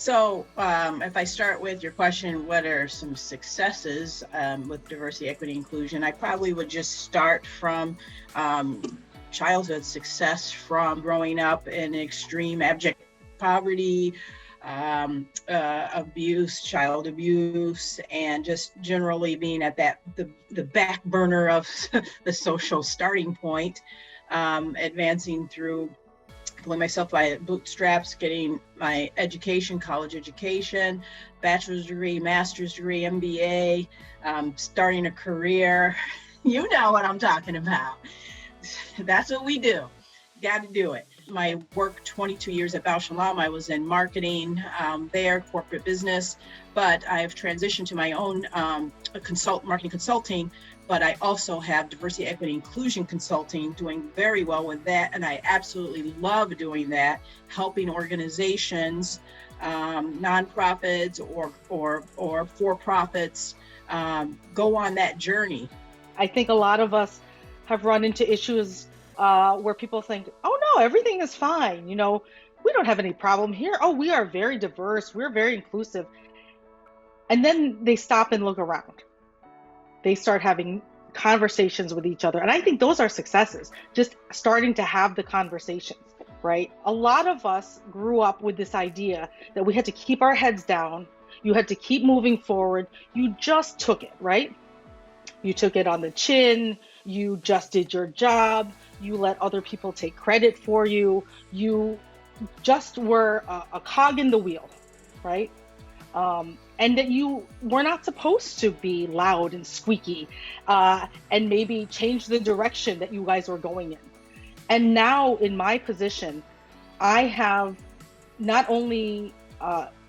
So if I start with your question, what are some successes with diversity, equity, inclusion? I probably would just start from childhood success, from growing up in extreme abject poverty, abuse, child abuse, and just generally being at the back burner of the social starting point, advancing through pulling myself by bootstraps, getting my education, college education, bachelor's degree, master's degree, MBA, starting a career. You know what I'm talking about. That's what we do. Got to do it. My work, 22 years at Bausch & Lomb, I was in marketing there, corporate business, but I've transitioned to my own marketing consulting, but I also have diversity, equity, inclusion consulting, doing very well with that. And I absolutely love doing that, helping organizations, nonprofits or for-profits go on that journey. I think a lot of us have run into issues where people think, oh no, everything is fine. We don't have any problem here. Oh, we are very diverse. We're very inclusive. And then they stop and look around. They start having conversations with each other. And I think those are successes, just starting to have the conversations, right? A lot of us grew up with this idea that we had to keep our heads down. You had to keep moving forward. You just took it, right? You took it on the chin. You just did your job. You let other people take credit for you. You just were a cog in the wheel, right? And that you were not supposed to be loud and squeaky and maybe change the direction that you guys were going in. And now in my position, I have not only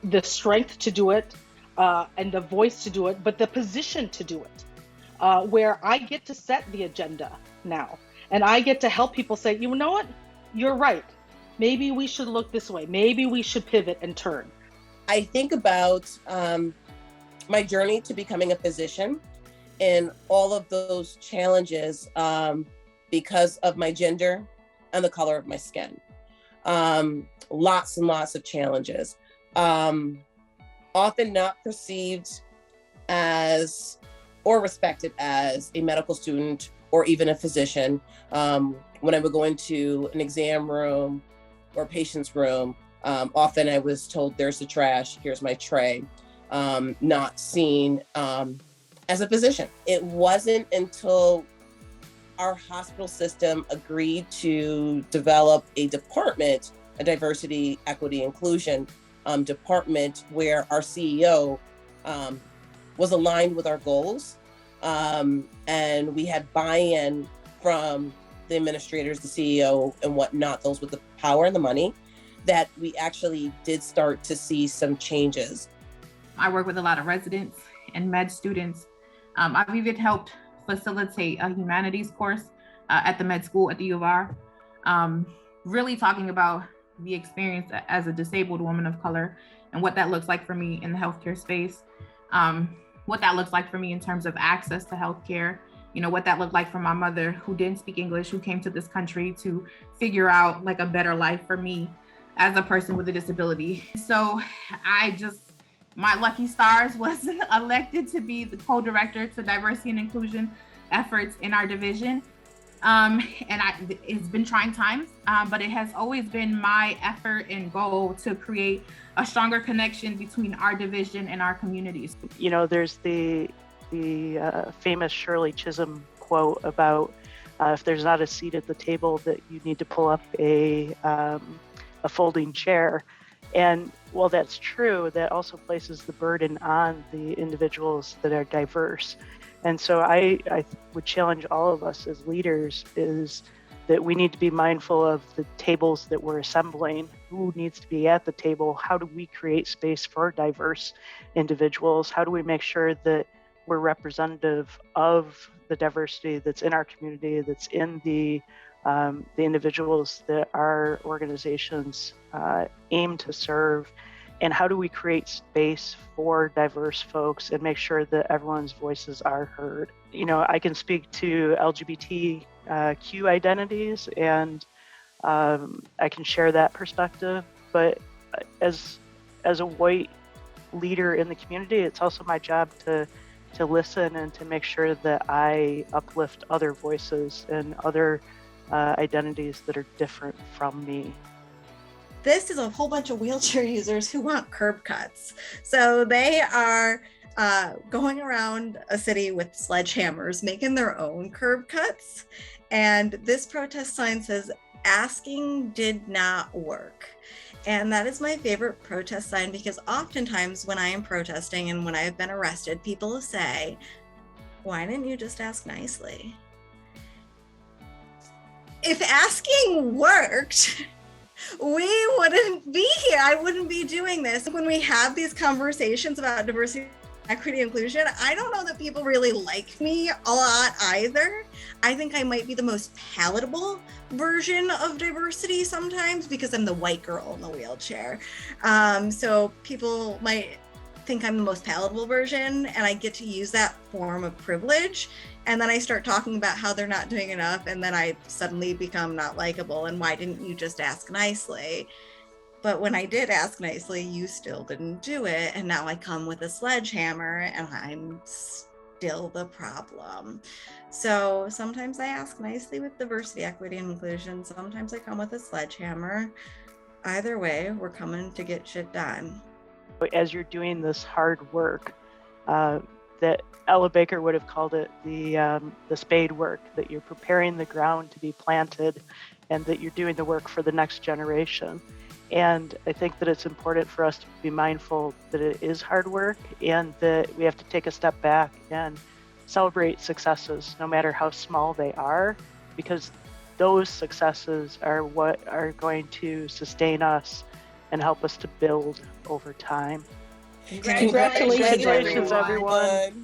the strength to do it and the voice to do it, but the position to do it, where I get to set the agenda now. And I get to help people say, you know what, you're right. Maybe we should look this way. Maybe we should pivot and turn. I think about my journey to becoming a physician and all of those challenges because of my gender and the color of my skin. Lots and lots of challenges. Often not perceived as or respected as a medical student or even a physician. When I would go into an exam room or patient's room, often I was told, there's the trash, here's my tray, not seen as a physician. It wasn't until our hospital system agreed to develop a department, a diversity, equity, inclusion department, where our CEO was aligned with our goals. And we had buy-in from the administrators, the CEO and whatnot, those with the power and the money, that we actually did start to see some changes. I work with a lot of residents and med students. I've even helped facilitate a humanities course at the med school at the U of R, really talking about the experience as a disabled woman of color and what that looks like for me in the healthcare space, what that looks like for me in terms of access to healthcare, what that looked like for my mother who didn't speak English, who came to this country to figure out like a better life for me as a person with a disability. So my lucky stars was elected to be the co-director to diversity and inclusion efforts in our division. It's been trying times, but it has always been my effort and goal to create a stronger connection between our division and our communities. There's the famous Shirley Chisholm quote about if there's not a seat at the table, that you need to pull up a folding chair. And while that's true, that also places the burden on the individuals that are diverse. And so I would challenge all of us as leaders is that we need to be mindful of the tables that we're assembling, who needs to be at the table, how do we create space for diverse individuals, how do we make sure that we're representative of the diversity that's in our community, that's in the individuals that our organizations aim to serve, and how do we create space for diverse folks and make sure that everyone's voices are heard. I can speak to LGBTQ identities and I can share that perspective, but as as a white leader in the community, it's also my job to listen and to make sure that I uplift other voices and other identities that are different from me. This is a whole bunch of wheelchair users who want curb cuts. So they are going around a city with sledgehammers, making their own curb cuts. And this protest sign says, "Asking did not work." And that is my favorite protest sign, because oftentimes when I am protesting and when I have been arrested, people say, "Why didn't you just ask nicely?" If asking worked, we wouldn't be here. I wouldn't be doing this. When we have these conversations about diversity, equity, inclusion, I don't know that people really like me a lot either. I think I might be the most palatable version of diversity sometimes because I'm the white girl in the wheelchair. So people might think I'm the most palatable version, and I get to use that form of privilege. And then I start talking about how they're not doing enough, and then I suddenly become not likable. And why didn't you just ask nicely? But when I did ask nicely, you still didn't do it. And now I come with a sledgehammer and I'm still the problem. So sometimes I ask nicely with diversity, equity, and inclusion. Sometimes I come with a sledgehammer. Either way, we're coming to get shit done. As you're doing this hard work, that Ella Baker would have called it the spade work, that you're preparing the ground to be planted and that you're doing the work for the next generation. And I think that it's important for us to be mindful that it is hard work and that we have to take a step back and celebrate successes, no matter how small they are, because those successes are what are going to sustain us and help us to build over time. Congratulations, everyone.